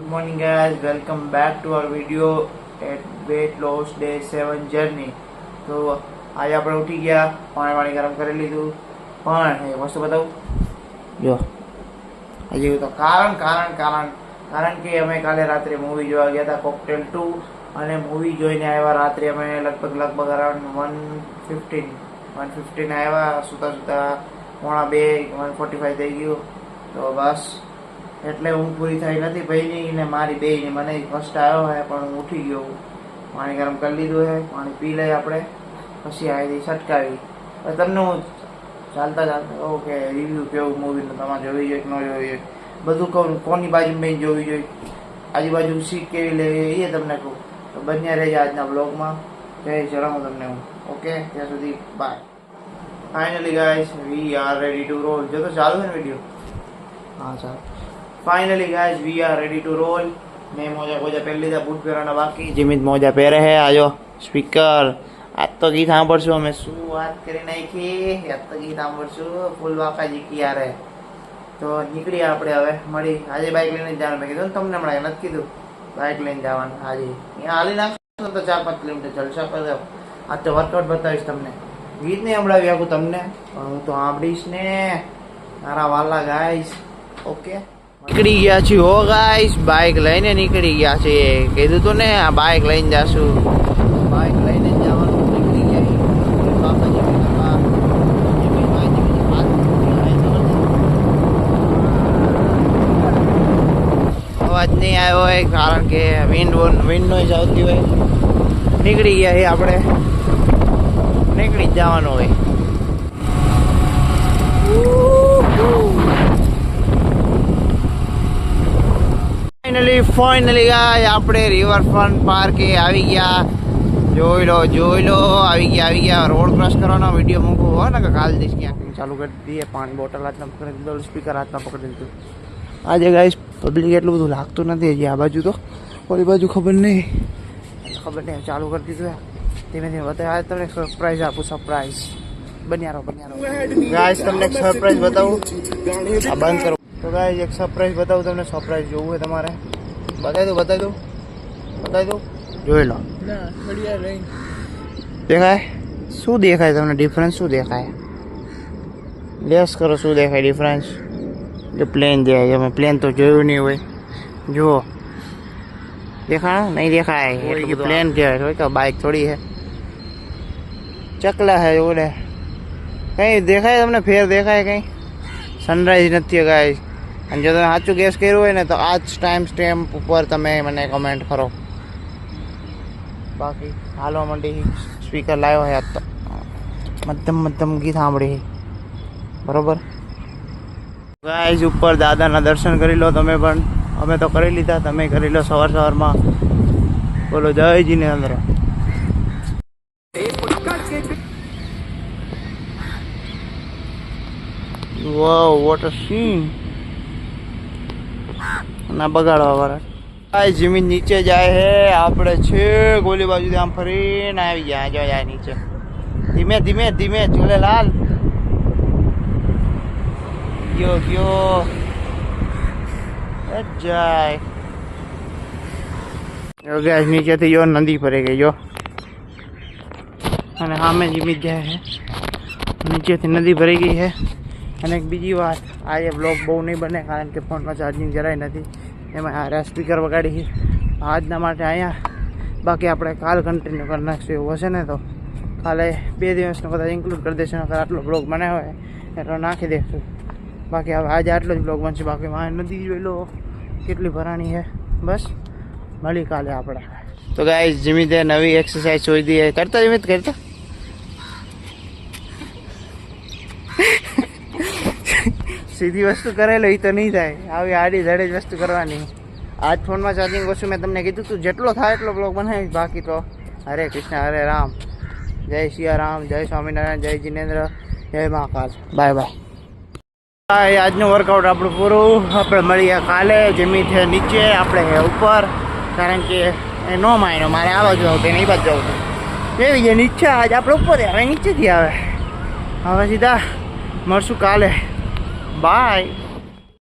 morning guys, welcome back to our video at weight loss day 7 journey. તો આજે આપણે ઉઠી ગયા, પાણી ગરમ કરી લીધું, પણ એ વસ્તુ બતાવું જો હજી તો કારણ કે અમે કાલે રાત્રે મૂવી જોવા ગયા હતા કોકટેલ 2 અને મૂવી જોઈને આવ્યા રાત્રે અમે લગભગ અરાઉન્ડ 1:15 આવ્યા, સુતા 1:45 થઈ ગયું. તો બસ એટલે ઊંઘ પૂરી થઈ નથી ભાઈની ને મારી બેયની. મને કષ્ટ આવ્યો હે પણ હું ઉઠી ગયો. પાણી ગરમ કરી લીધું છે, પાણી પી લઈએ આપણે, પછી આવી છટકાવી. તમને હું ચાલતા ઓકે રિવ્યૂ કેવું મૂવીનું તમારે જોવી જોઈએ કે ન જોવી જોઈએ બધું કહું. કોની બાજુ મેં જોવી જોઈએ, આજુબાજુ સીટ કેવી લેવી એ તમને કહું. તો બન્યા રહેજો આજના બ્લોગમાં. જય જણાવું તમને હું. ઓકે, ત્યાં સુધી bye. Finally guys we are ready to roll. જો તો ચાલુ છે ને વિડીયો? હા ચાલો. Finally guys we are ready to roll. મેં મોજા પહેરી લીધા, બૂટ પહેરવાના બાકી. જીમિત મોજા પહેરે છે. આજો સ્પીકર. આજ તો ગીત સાંભળશું અમે. શું વાત કરી નાખી, આજ તો ગીત સાંભળશું ફૂલ વાકાજી કી યાર. તો નીકળીએ આપણે હવે. મળી આજે બાઇક લઈને જવાનું. મેં કીધું ને તમને હમણાં નથી કીધું બાઇક લઈને જવાનું. આજે અહીંયા હાલી નાખશો તો 4-5 કિલોમીટર જલસા કરી. આજ તો વર્કઆઉટ બતાવીશ તમને. ગીત નહીં સંભળાવી આપું તમને, પણ હું તો સાંભળીશ ને મારા વાલા ગાઈસ. ઓકે, નીકળી ગયા છીએ હો ગાઈસ. બાઇક લઈને નીકળી ગયા છે. કીધું તું ને આ બાઇક લઈને જાશું. બાઇક લઈને જવાનું નીકળી ગયા. અવાજ નહીં આવ્યો હોય કારણ કે વિન્ડ નોઈઝ આવતી હોય. નીકળી ગયા છે આપણે, નીકળી જવાનું હોય. ફાઇનલી ગાય આપણે રિવરફ્રન્ટ પાર્કે આવી ગયા. જોઈ લો આવી ગયા. રોડ ક્રોસ કરવાનો વિડીયો મૂકવો હોય ને કે કાલ દઈશ ક્યાંક ચાલુ કરી દઈએ. પાણી બોટલ હાથમાં પકડી દીધું, સ્પીકર હાથમાં પકડી દીધું. આજે ગાઈસ પબ્લિક એટલું બધું લાગતું નથી હજી. આ બાજુ તો ઓલી બાજુ ખબર નહીં ચાલુ કરી દીધું. ધીમે બતાવે. આજે તમને સરપ્રાઈઝ આપું. સરપ્રાઈઝ બન્યા રહો ગાઈસ. તમને એક સરપ્રાઈઝ બતાવું. આ બંધ કરો. તો ગાઈસ એક સરપ્રાઈઝ બતાવું તમને. સરપ્રાઈઝ જોવું હોય તમારે? બતાવી દઉં. જોઈ લો. દેખાય? શું દેખાય તમને? ડિફરન્સ શું દેખાય? લેસ કરો. શું દેખાય ડિફરન્સ? જો પ્લેન દેખાય. અમે પ્લેન તો જોયું નહીં હોય. જુઓ, દેખાય નહીં? દેખાય એટલે પ્લેન કહેવાય. કે બાઇક થોડી છે, ચકલા છે. ઓલે કંઈ દેખાય તમને? ફેર દેખાય કંઈ? સનરાઈઝ નથી ગાઈસ. અને જો તમે સાચું ગેસ કર્યું હોય ને તો આ જ ટાઈમ સ્ટેમ્પ ઉપર તમે મને કમેન્ટ કરો. બાકી હાલવા માંડી. સ્પીકર લાવ્યો હોય તો મધ્યમ ગીત સાંભળી બરોબર. ગાઈસ ઉપર દાદાના દર્શન કરી લો તમે પણ. અમે તો કરી લીધા, તમે કરી લો સવારમાં. બોલો જય Jinendra. Wow what a scene. ના બગાડવા વાળા. જમીન નીચે જાય હે. આપણે છે ગોલી બાજુ આમ ફરીને આવી ગયા. જાય નીચે. ધીમે ઝૂલેલાલ ગયો જાય. નીચેથી જો નદી ભરી ગઈ જો. અને સામે જીમીત જાય છે. નીચેથી નદી ભરી ગઈ છે. અને એક બીજી વાત, આજે બ્લોગ બહુ નહીં બને કારણ કે ફોનમાં ચાર્જિંગ જરાય નથી. એમાં હારે સ્પીકર વગાડી આજના માટે અહીંયા. બાકી આપણે કાલ કન્ટિન્યુ કરી નાખશું. એવું હશે ને તો કાલે 2 દિવસનો કદાચ ઇન્ક્લુડ કરી દઈશું. આટલો બ્લોગ બનાવ્યો હોય એટલો નાખી દઈશું. બાકી હવે આજે આટલો જ બ્લોગ બનશે. બાકી મારે નદી જોઈ લો કેટલી ભરાણી છે. બસ મળી કાલે આપણે. તો ગાઈસ જીમિતે નવી એક્સરસાઇઝ જોઈ દઈએ. કરતા જીમિત કરતા સીધી વસ્તુ કરેલો એ તો નહીં થાય. આવી આડી ધડે જ વસ્તુ કરવાની. આજ ફોનમાં ચાર્જિંગ ઓછું. મેં તમને કીધું તું જેટલો થાય એટલો બ્લોગ બનાવીશ. બાકી તો હરે કૃષ્ણ હરે રામ, જય સિયારામ, જય સ્વામિનારાયણ, જય જીનેન્દ્ર, જય મહાકાલ. બાય. આજનું વર્કઆઉટ આપણું પૂરું. આપણે મળીએ કાલે. જમી છે નીચે, આપણે હે ઉપર. કારણ કે એ નો માયનો મારે આ બાજુ આવતું નહીં બાજુ આવતું એવી જે નીચે. આજે આપણે ઉપર હવે નીચેથી આવે. હવે સીધા મળશું કાલે. બાય.